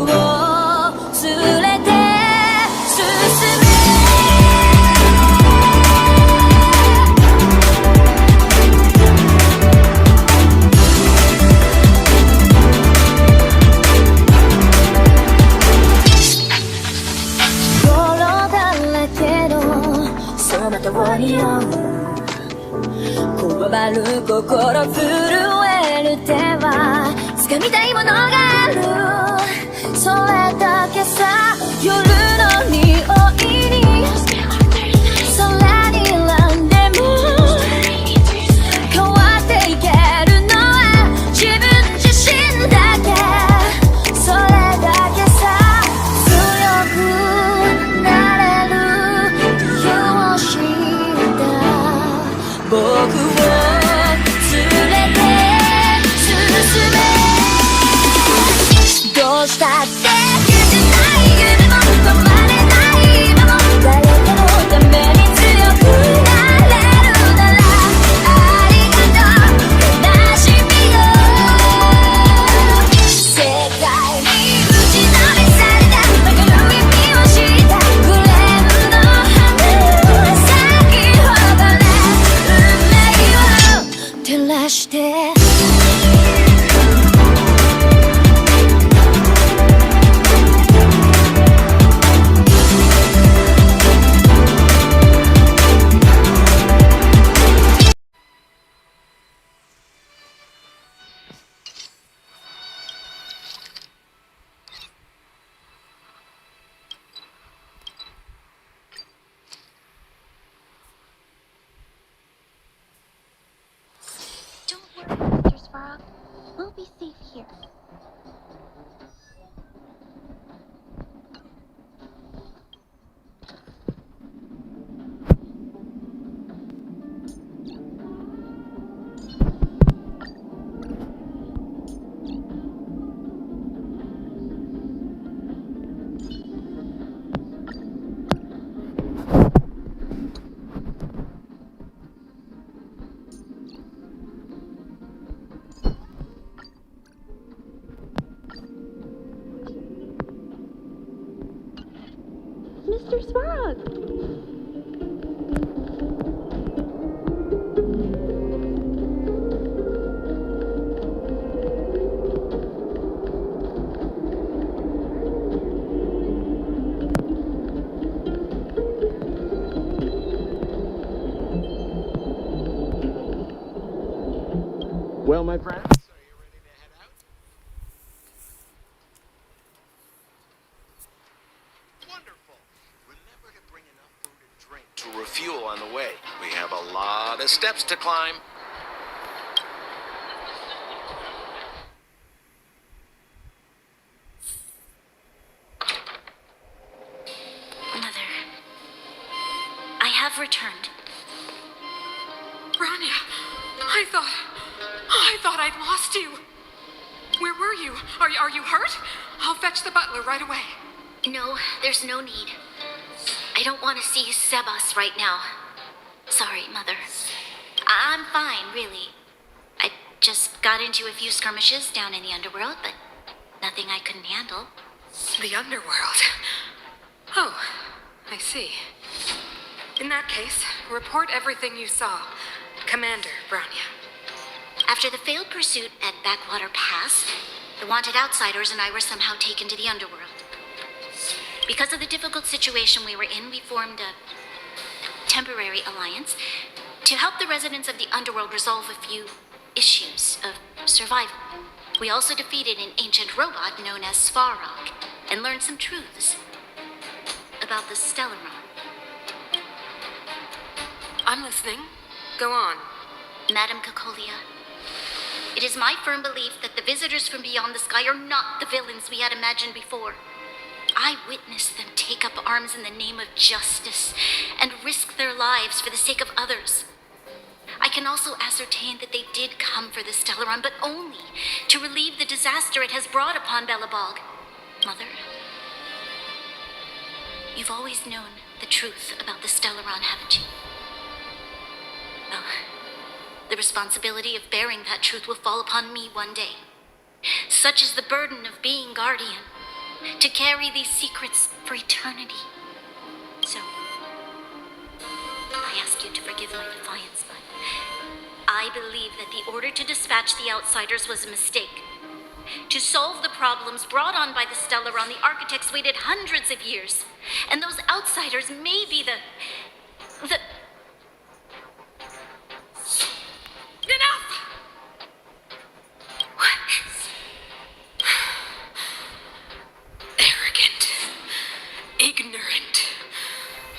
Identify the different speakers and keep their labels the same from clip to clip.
Speaker 1: を連れて進め泥だらけのその通りをこわばる心震える手は掴みたいものがあるそれだけさ夜の匂いに空に選んでも変わっていけるのは自分自身だけそれだけさ強くなれる理由を知った僕を連れて進めどうしたって言ってない夢も止まれない今も誰かのために強くなれるならありがとう悲しみよ世界に打ちのめされた明るい意味を知ったグレーの花咲き誇れ運命を照らして
Speaker 2: Don't worry, Mr. Sparrow. We'll be safe here. Mr. Sparrow!
Speaker 3: Well, my friends, are you ready to head out? Wonderful. Remember to bring enough food and drink to refuel on the way. We have a lot of steps to climb.
Speaker 2: Mother, I have returned.
Speaker 4: Branya, I thought I'd lost you. Where were you? Are you hurt? I'll fetch the butler right away.
Speaker 2: No, there's no need. I don't want to see Sebas right now. Sorry, Mother. I'm fine, really. I just got into a few skirmishes down in the underworld, but nothing I couldn't handle.
Speaker 4: The underworld. Oh, I see. In that case, report everything you saw. Commander Branya.
Speaker 2: After the failed pursuit at Backwater Pass, the wanted outsiders and I were somehow taken to the underworld. Because of the difficult situation we were in, we formed a temporary alliance to help the residents of the underworld resolve a few issues of survival. We also defeated an ancient robot known as Svarog and learned some truths about the Stellaron.
Speaker 4: I'm listening. Go on.
Speaker 2: Madam Cacolia, it is my firm belief that the visitors from beyond the sky are not the villains we had imagined before. I witnessed them take up arms in the name of justice and risk their lives for the sake of others. I can also ascertain that they did come for the Stellaron, but only to relieve the disaster it has brought upon Belobog. Mother, you've always known the truth about the Stellaron, haven't you? Well, the responsibility of bearing that truth will fall upon me one day. Such is the burden of being guardian. to carry these secrets for eternity. So, I ask you to forgive my defiance, but I believe that the order to dispatch the outsiders was a mistake. To solve the problems brought on by the Stellaron, the architects waited hundreds of years. And those outsiders may be the...
Speaker 4: Enough! Arrogant. Ignorant.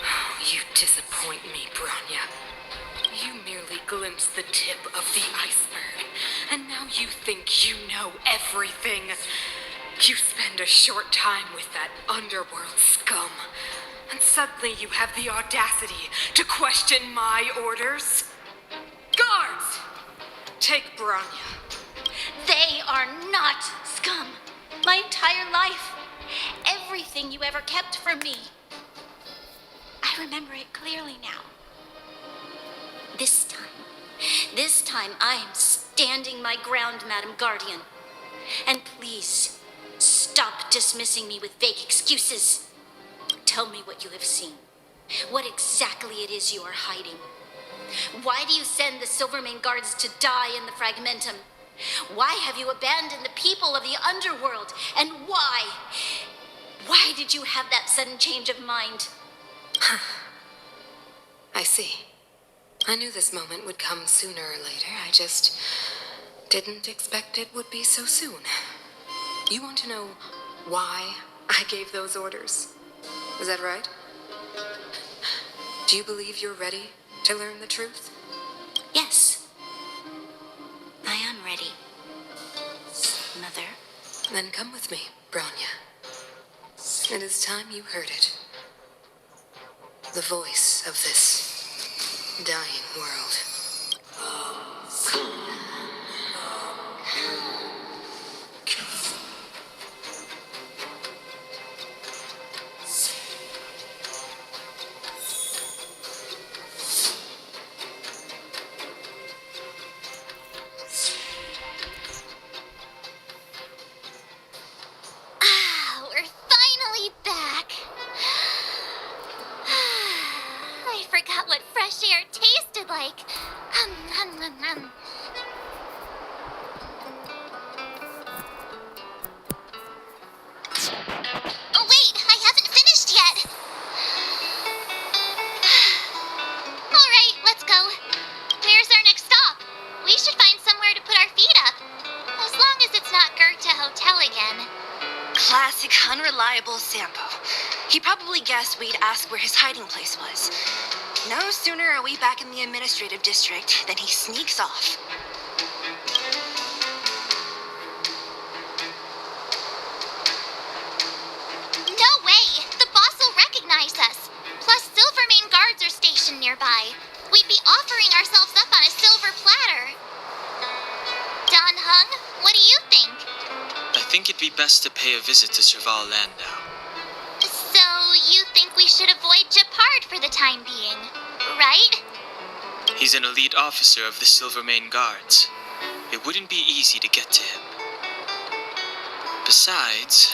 Speaker 4: Oh, you disappoint me, Bronya. You merely glimpsed the tip of the iceberg, and now you think you know everything. You spend a short time with that underworld scum, and suddenly you have the audacity to question my orders? Guards! Take Bronya.
Speaker 2: They are not scum. My entire life, everything you ever kept from me. I remember it clearly now. This time I am standing my ground, Madam Guardian. And please, stop dismissing me with vague excuses. Tell me what you have seen. What exactly it is you are hiding. Why do you send the Silvermane guards to die in the Fragmentum? Why have you abandoned the people of the underworld? And why? Why did you have that sudden change of mind?
Speaker 4: I see. I knew this moment would come sooner or later. I just didn't expect it would be so soon. You want to know why I gave those orders? Is that right? Do you believe you're ready to learn the truth?
Speaker 2: Yes. I am ready. Mother?
Speaker 4: Then come with me, Bronya. It is time you heard it. The voice of this dying world.
Speaker 2: We're finally back. I forgot what fresh air tasted like. Oh, wait, I haven't finished yet. All right, let's go. Where's our next stop? We should find somewhere to put our feet up. As long as it's not Goethe Hotel again.
Speaker 5: Classic unreliable Sampo. He probably guessed we'd ask where his hiding place was. No sooner are we back in the administrative district than he sneaks off.
Speaker 2: No way! The boss will recognize us. Plus, Silvermane guards are stationed nearby. We'd be offering ourselves up on a silver platter. Don Hung, what do you think?
Speaker 6: I think it'd be best to pay a visit to Serval Landau.
Speaker 2: So, you think we should avoid Japard for the time being, right?
Speaker 6: He's an elite officer of the Silvermane Guards. It wouldn't be easy to get to him. Besides,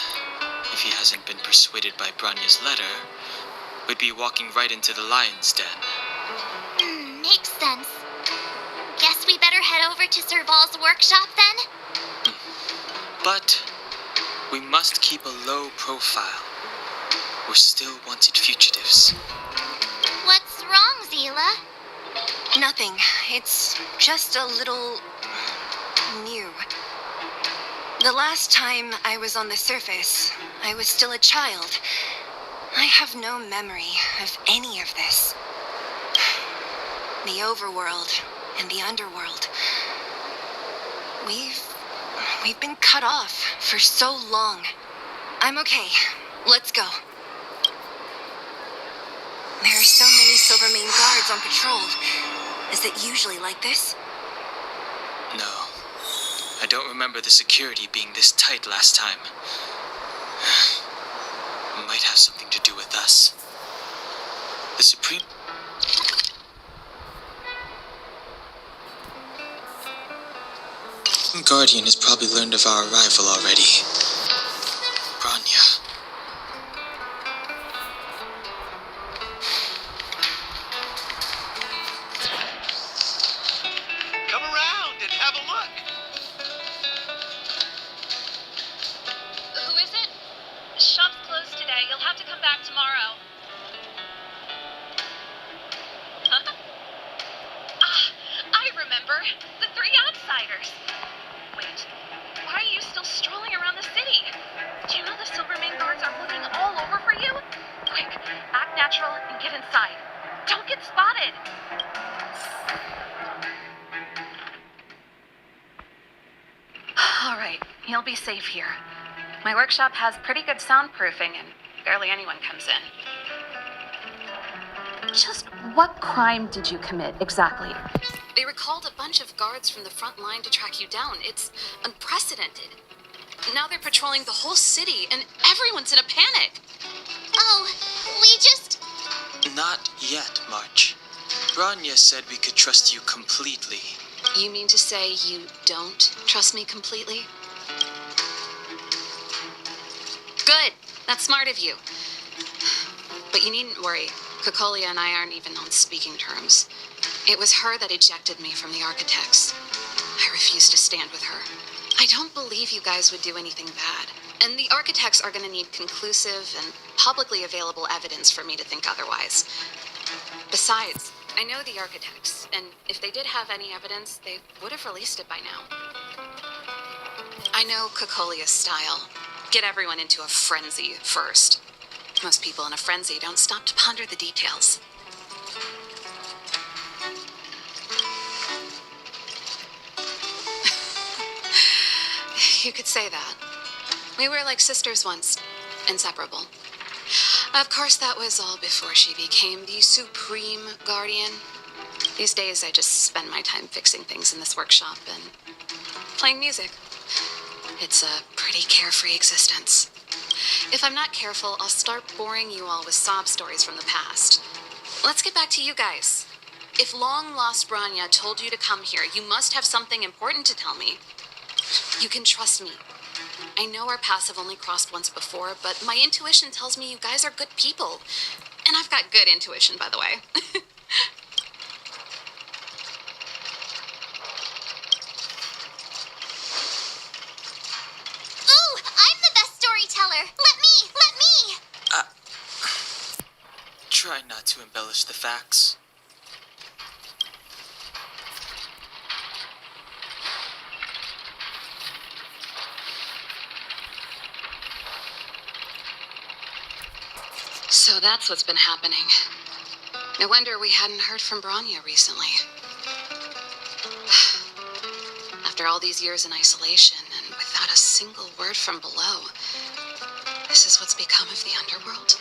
Speaker 6: if he hasn't been persuaded by Branya's letter, we'd be walking right into the lion's den.
Speaker 2: Makes sense. Guess we better head over to Serval's workshop then?
Speaker 6: But we must keep a low profile. We're still wanted fugitives.
Speaker 2: What's wrong, Zila?
Speaker 5: Nothing. It's just a little new. The last time I was on the surface, I was still a child. I have no memory of any of this. The overworld and the underworld. We've been cut off for so long. I'm okay. Let's go. There are so many Silvermane guards on patrol. Is it usually like this?
Speaker 6: No. I don't remember the security being this tight last time. It might have something to do with us. The Supreme... Guardian has probably learned of our arrival already. Branya.
Speaker 7: The three outsiders! Wait, why are you still strolling around the city? Do you know the Silvermane guards are looking all over for you? Quick, act natural and get inside. Don't get spotted! Alright, you'll be safe here. My workshop has pretty good soundproofing and barely anyone comes in. Just what crime did you commit exactly?
Speaker 8: They recalled a bunch of guards from the front line to track you down. It's unprecedented. Now they're patrolling the whole city, and everyone's in a panic.
Speaker 2: Oh, we just...
Speaker 6: Not yet, March. Bronya said we could trust you completely.
Speaker 8: You mean to say you don't trust me completely? Good. That's smart of you. But you needn't worry. Kokolia and I aren't even on speaking terms. It was her that ejected me from the Architects. I refuse to stand with her. I don't believe you guys would do anything bad. And the Architects are going to need conclusive and publicly available evidence for me to think otherwise. Besides, I know the Architects, and if they did have any evidence, they would have released it by now. I know Kokolia's style. Get everyone into a frenzy first. Most people in a frenzy don't stop to ponder the details. You could say that. We were like sisters once, inseparable. Of course, that was all before she became the Supreme Guardian. These days, I just spend my time fixing things in this workshop and playing music. It's a pretty carefree existence. If I'm not careful, I'll start boring you all with sob stories from the past. Let's get back to you guys. If long-lost Bronya told you to come here, you must have something important to tell me. You can trust me. I know our paths have only crossed once before, but my intuition tells me you guys are good people. And I've got good intuition, by the way.
Speaker 2: Ooh, I'm the best storyteller! Let me!
Speaker 6: Try not to embellish the facts.
Speaker 8: So that's what's been happening. No wonder we hadn't heard from Bronya recently. After all these years in isolation and without a single word from below, this is what's become of the underworld?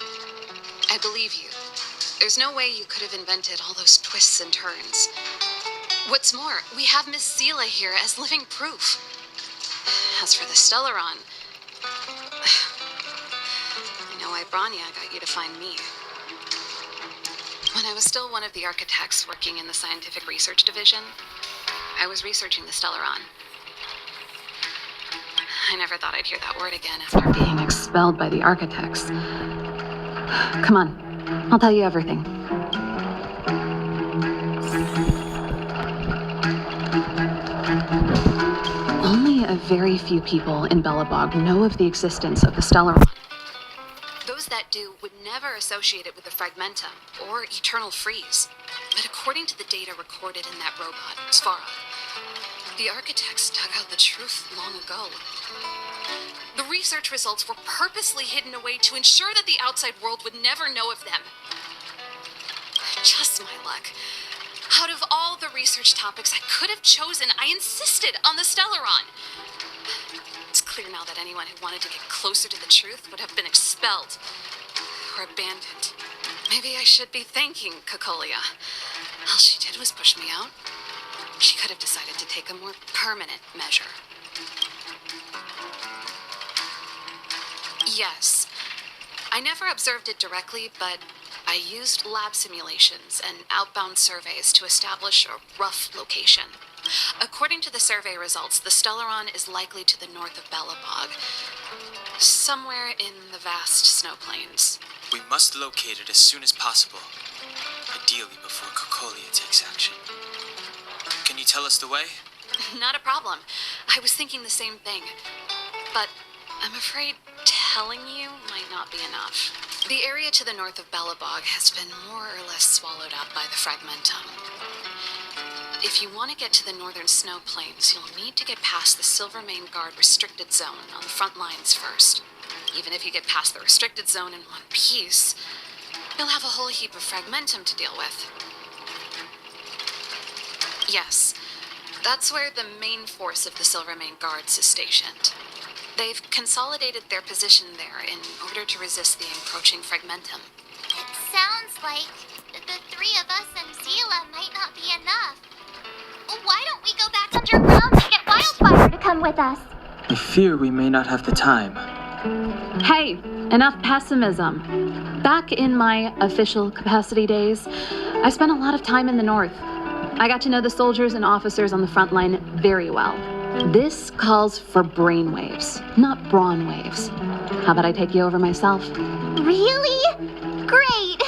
Speaker 8: I believe you. There's no way you could have invented all those twists and turns. What's more, we have Miss Seela here as living proof. As for the Stellaron, I know why Bronya got you to find me. When I was still one of the architects working in the scientific research division, I was researching the Stellaron. I never thought I'd hear that word again after being expelled by the architects. Come on, I'll tell you everything. Only a very few people in Belobog know of the existence of the Stellaron. Those that do would never associate it with the Fragmentum or Eternal Freeze. But according to the data recorded in that robot, Svara, the architects dug out the truth long ago. The research results were purposely hidden away to ensure that the outside world would never know of them. Just my luck. Out of all the research topics I could have chosen, I insisted on the Stellaron. It's clear now that anyone who wanted to get closer to the truth would have been expelled or abandoned. Maybe I should be thanking Kokolia. All she did was push me out. She could have decided to take a more permanent measure. Yes, I never observed it directly, but I used lab simulations and outbound surveys to establish a rough location. According to the survey results, the Stellaron is likely to the north of Belobog, somewhere in the vast snow plains.
Speaker 6: We must locate it as soon as possible, ideally before Kokolia takes action. Can you tell us the way?
Speaker 8: Not a problem. I was thinking the same thing. But I'm afraid telling you might not be enough. The area to the north of Belobog has been more or less swallowed up by the Fragmentum. If you want to get to the northern snow plains, you'll need to get past the Silvermane Guard restricted zone on the front lines first. Even if you get past the restricted zone in one piece, you'll have a whole heap of fragmentum to deal with. Yes, that's where the main force of the Silvermane Guards is stationed. They've consolidated their position there in order to resist the encroaching fragmentum.
Speaker 2: It sounds like the three of us and Zila might not be enough. Why don't we go back underground to get Wildfire to come with us?
Speaker 6: I fear we may not have the time.
Speaker 9: Hey, enough pessimism. Back in my official capacity days, I spent a lot of time in the north. I got to know the soldiers and officers on the front line very well. This calls for brainwaves, not brawn waves. How about I take you over myself?
Speaker 2: Really? Great!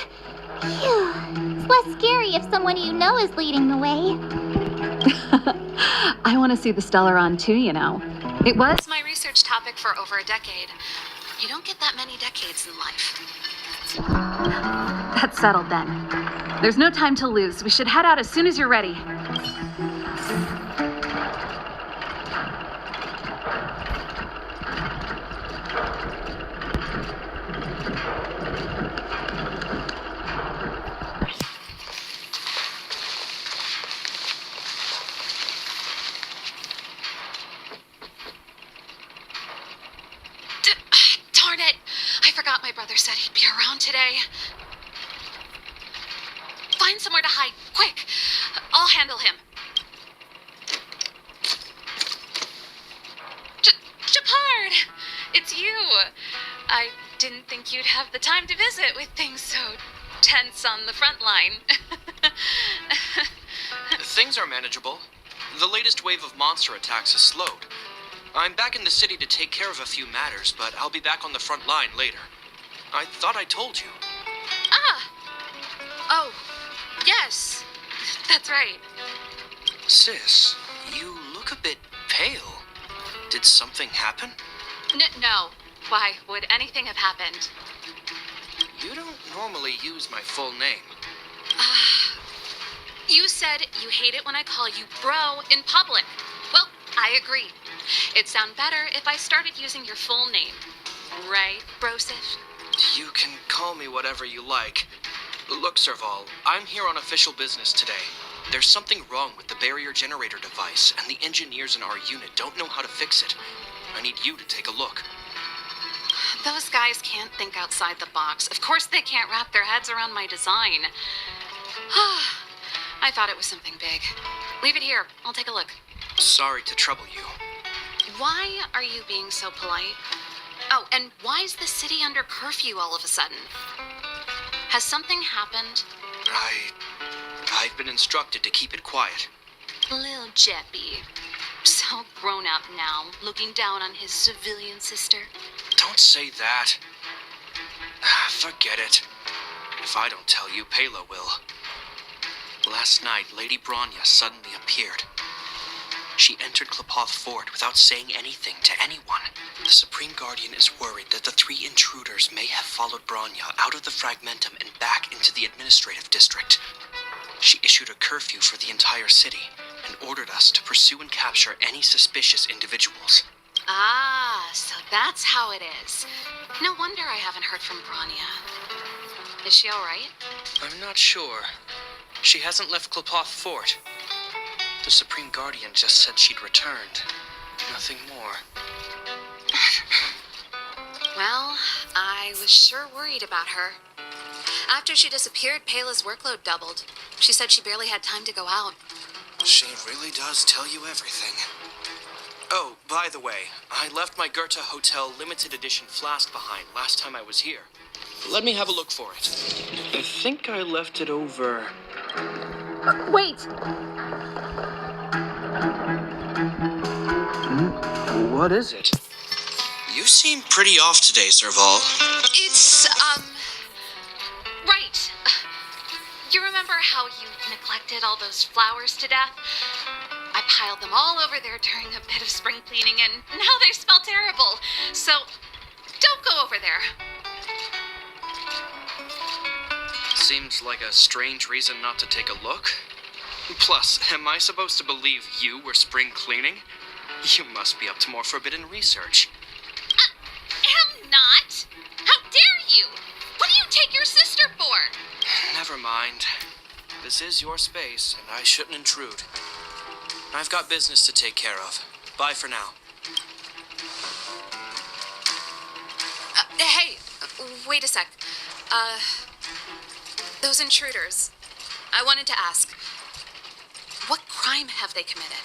Speaker 2: Phew. It's less scary if someone you know is leading the way.
Speaker 9: I want to see the Stellaron too, you know. It was
Speaker 8: It's my research topic for over a decade. You don't get that many decades in life.
Speaker 9: That's settled then. There's no time to lose. We should head out as soon as you're ready.
Speaker 8: Darn it! I forgot my brother said he'd be around today. Find somewhere to hide, quick! I'll handle him. Shepard! It's you! I didn't think you'd have the time to visit with things so tense on the front line.
Speaker 10: Things are manageable. The latest wave of monster attacks has slowed. I'm back in the city to take care of a few matters, but I'll be back on the front line later. I thought I told you.
Speaker 8: Ah! Oh, yes. That's right.
Speaker 10: Sis, you look a bit pale. Did something happen?
Speaker 8: No. Why would anything have happened?
Speaker 10: You don't normally use my full name.
Speaker 8: You said you hate it when I call you bro in public. Well, I agree. It'd sound better if I started using your full name. Right, Brosish?
Speaker 10: You can call me whatever you like. Look, Serval, I'm here on official business today. There's something wrong with the barrier generator device, and the engineers in our unit don't know how to fix it. I need you to take a look.
Speaker 8: Those guys can't think outside the box. Of course they can't wrap their heads around my design. I thought it was something big. Leave it here. I'll take a look.
Speaker 10: Sorry to trouble you.
Speaker 8: Why are you being so polite? Oh, and why is the city under curfew all of a sudden? Has something happened?
Speaker 10: I've been instructed to keep it quiet.
Speaker 8: Lil Jeppy. So grown up now, looking down on his civilian sister.
Speaker 10: Don't say that. Forget it. If I don't tell you, Pela will. Last night, Lady Bronya suddenly appeared. She entered Klapoth Fort without saying anything to anyone. The Supreme Guardian is worried that the three intruders may have followed Bronya out of the Fragmentum and back into the administrative district. She issued a curfew for the entire city and ordered us to pursue and capture any suspicious individuals.
Speaker 8: Ah, so that's how it is. No wonder I haven't heard from Bronya. Is she all right?
Speaker 10: I'm not sure. She hasn't left Klapoth Fort. The Supreme Guardian just said she'd returned. Nothing more.
Speaker 8: Well, I was sure worried about her. After she disappeared, Pela's workload doubled. She said she barely had time to go out.
Speaker 10: She really does tell you everything. Oh, by the way, I left my Goethe Hotel limited edition flask behind last time I was here. Let me have a look for it. I think I left it over...
Speaker 9: Wait!
Speaker 10: What is it? You seem pretty off today, Serval.
Speaker 8: It's, right. You remember how you neglected all those flowers to death? I piled them all over there during a bit of spring cleaning, and now they smell terrible. So, don't go over there.
Speaker 10: Seems like a strange reason not to take a look. Plus, am I supposed to believe you were spring cleaning? You must be up to more forbidden research.
Speaker 8: Am not! How dare you! What do you take your sister for?
Speaker 10: Never mind. This is your space, and I shouldn't intrude. I've got business to take care of. Bye for now.
Speaker 8: Hey, wait a sec. Those intruders. I wanted to ask, what crime have they committed?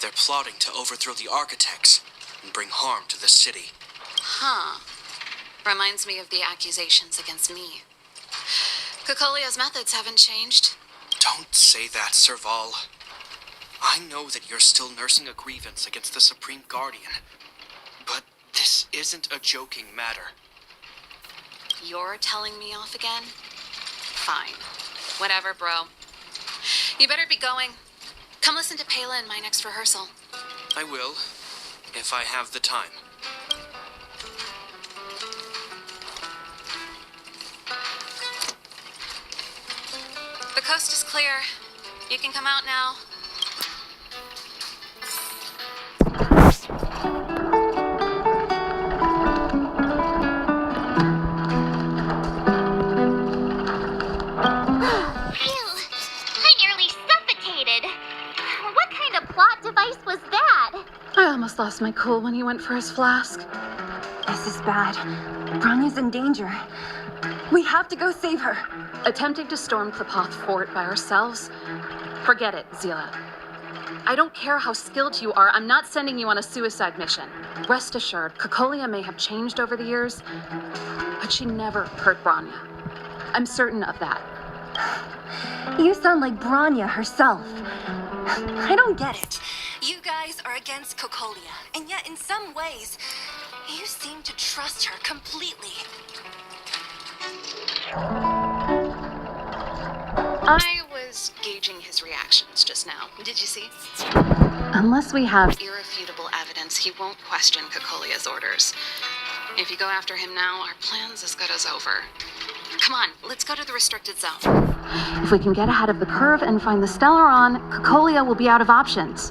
Speaker 10: They're plotting to overthrow the architects and bring harm to the city.
Speaker 8: Huh. Reminds me of the accusations against me. Cocolia's methods haven't changed.
Speaker 10: Don't say that, Serval. I know that you're still nursing a grievance against the Supreme Guardian. But this isn't a joking matter.
Speaker 8: You're telling me off again? Fine. Whatever, bro. You better be going. Come listen to Pela in my next rehearsal.
Speaker 10: I will, if I have the time.
Speaker 8: The coast is clear. You can come out now.
Speaker 9: I almost lost my cool when he went for his flask.
Speaker 11: This is bad. Bronya's in danger. We have to go save her.
Speaker 9: Attempting to storm Klapoth Fort by ourselves? Forget it, Zila. I don't care how skilled you are, I'm not sending you on a suicide mission. Rest assured, Cocolia may have changed over the years, but she never hurt Bronya. I'm certain of that.
Speaker 11: You sound like Bronya herself. I don't get it.
Speaker 5: You guys are against Cocolia, and yet in some ways, you seem to trust her completely.
Speaker 8: I was gauging his reactions just now. Did you see?
Speaker 9: Unless we have
Speaker 8: Irrefutable evidence, he won't question Cocolia's orders. If you go after him now, our plan's as good as over. Come on, let's go to the restricted zone.
Speaker 9: If we can get ahead of the curve and find the Stellaron, Cocolia will be out of options.